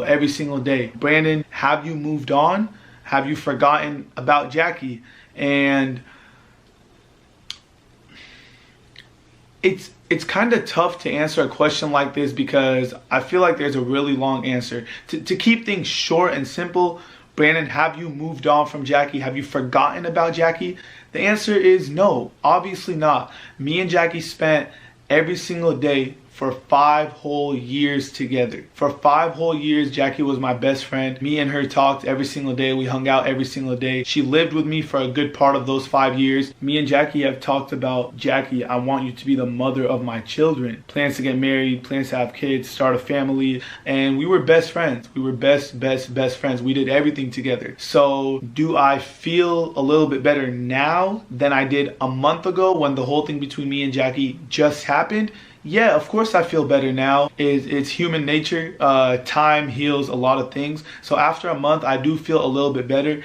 every single day. Brandon, have you moved on? Have you forgotten about Jackie? And it's kind of tough to answer a question like this because I feel like there's a really long answer. To keep things short and simple, Brandon, have you moved on from Jackie? Have you forgotten about Jackie? The answer is no, obviously not. Me and Jackie spent every single day for 5 whole years together. For 5 whole years, Jackie was my best friend. Me and her talked every single day. We hung out every single day. She lived with me for a good part of those 5 years. Me and Jackie have talked about, Jackie, I want you to be the mother of my children. Plans to get married, plans to have kids, start a family. And we were best friends. We were best friends. We did everything together. So do I feel a little bit better now than I did a month ago when the whole thing between me and Jackie just happened? Yeah, of course I feel better now. It's human nature. Time heals a lot of things. So after a month, I do feel a little bit better.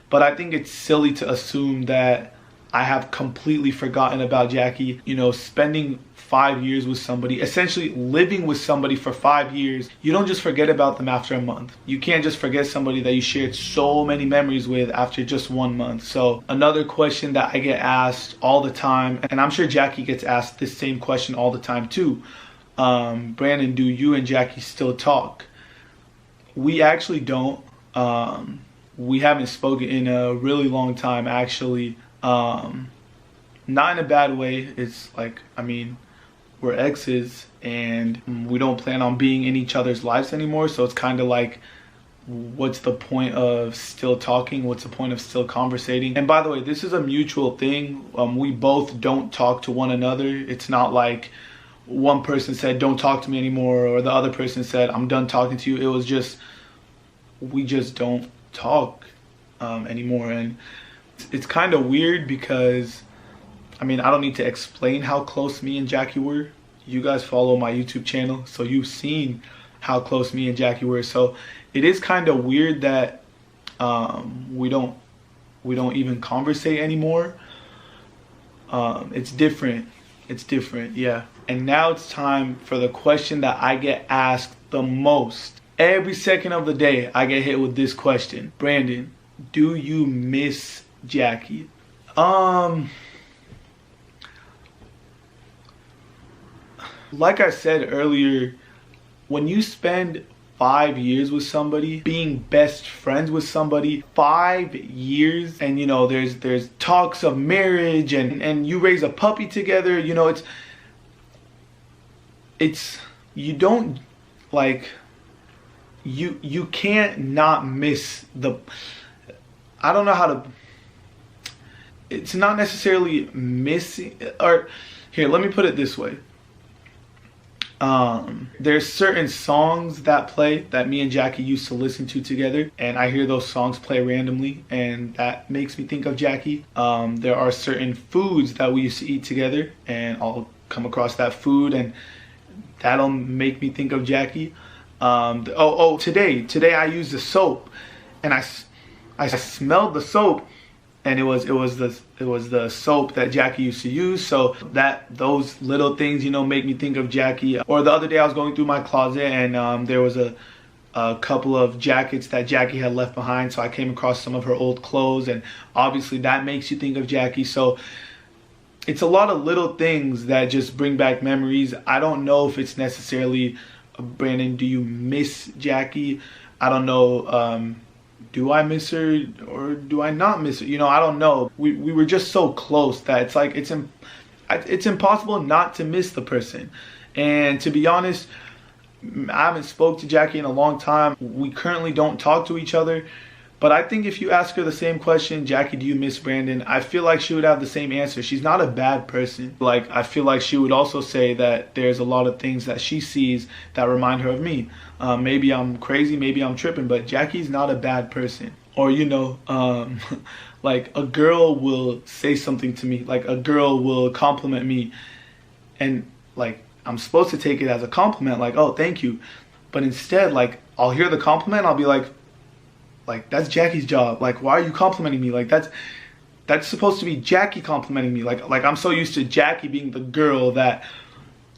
But I think it's silly to assume that I have completely forgotten about Jackie. You know, spending 5 years with somebody, essentially living with somebody for 5 years, you don't just forget about them after a month. You can't just forget somebody that you shared so many memories with after just 1 month. So another question that I get asked all the time, and I'm sure Jackie gets asked this same question all the time too. Brandon, do you and Jackie still talk? We actually don't. We haven't spoken in a really long time, actually. Not in a bad way. It's like, I mean, we're exes and we don't plan on being in each other's lives anymore. So it's kind of like, what's the point of still talking? What's the point of still conversating? And by the way, this is a mutual thing. We both don't talk to one another. It's not like one person said, don't talk to me anymore, or the other person said, I'm done talking to you. It was just, we just don't talk anymore. And it's kind of weird because, I mean, I don't need to explain how close me and Jackie were. You guys follow my YouTube channel, so you've seen how close me and Jackie were. So it is kind of weird that we don't even conversate anymore. It's different. It's different, yeah. And now it's time for the question that I get asked the most. Every second of the day, I get hit with this question. Brandon, do you miss Jackie? Like I said earlier, when you spend 5 years with somebody, being best friends with somebody, 5 years, and you know, there's talks of marriage and you raise a puppy together, you know, it's you don't, like, you can't not miss the, I don't know how to, it's not necessarily missing, or here, let me put it this way. There's certain songs that play that me and Jackie used to listen to together, and I hear those songs play randomly and that makes me think of Jackie. There are certain foods that we used to eat together and I'll come across that food and that'll make me think of Jackie. Today I used the soap and I smelled the soap, and it was the soap that Jackie used to use. So those little things, you know, make me think of Jackie. Or the other day I was going through my closet and there was a couple of jackets that Jackie had left behind. So I came across some of her old clothes, and obviously that makes you think of Jackie. So it's a lot of little things that just bring back memories. I don't know if it's necessarily, Brandon, do you miss Jackie? I don't know. Do I miss her or do I not miss her? You know, I don't know. We were just so close that it's like it's impossible not to miss the person. And to be honest, I haven't spoke to Jackie in a long time. We currently don't talk to each other. But I think if you ask her the same question, Jackie, do you miss Brandon? I feel like she would have the same answer. She's not a bad person. Like, I feel like she would also say that there's a lot of things that she sees that remind her of me. Maybe I'm crazy, maybe I'm tripping, but Jackie's not a bad person. Or, you know, like a girl will say something to me, like a girl will compliment me, and like I'm supposed to take it as a compliment, like, oh, thank you. But instead, like, I'll hear the compliment and I'll be like, that's Jackie's job. Like, why are you complimenting me? Like, that's supposed to be Jackie complimenting me. Like I'm so used to Jackie being the girl that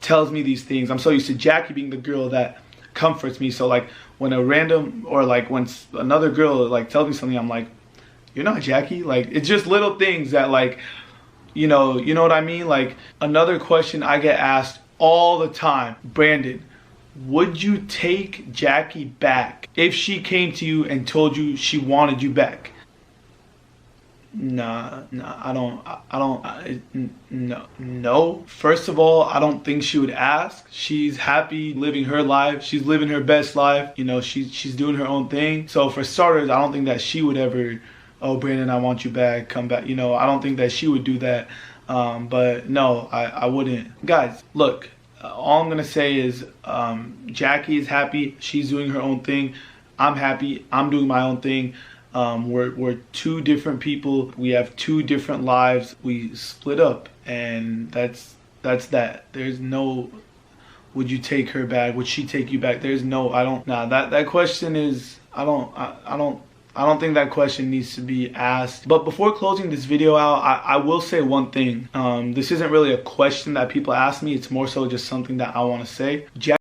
tells me these things. I'm so used to Jackie being the girl that comforts me. So like when a random, or like when another girl like tells me something, I'm like, you're not Jackie. Like it's just little things that like, you know what I mean? Like another question I get asked all the time, Brandon, would you take Jackie back if she came to you and told you she wanted you back? Nah, no. First of all, I don't think she would ask. She's happy living her life. She's living her best life. You know, she's doing her own thing. So for starters, I don't think that she would ever, oh, Brandon, I want you back, come back. You know, I don't think that she would do that. But no, I wouldn't. Guys, look, all I'm gonna say is Jackie is happy. She's doing her own thing. I'm happy. I'm doing my own thing. We're two different people. We have two different lives. We split up, and that's that. There's no, would you take her back? Would she take you back? There's no, I don't. Nah, that question is, I don't think that question needs to be asked. But before closing this video out, I will say one thing. This isn't really a question that people ask me. It's more so just something that I want to say.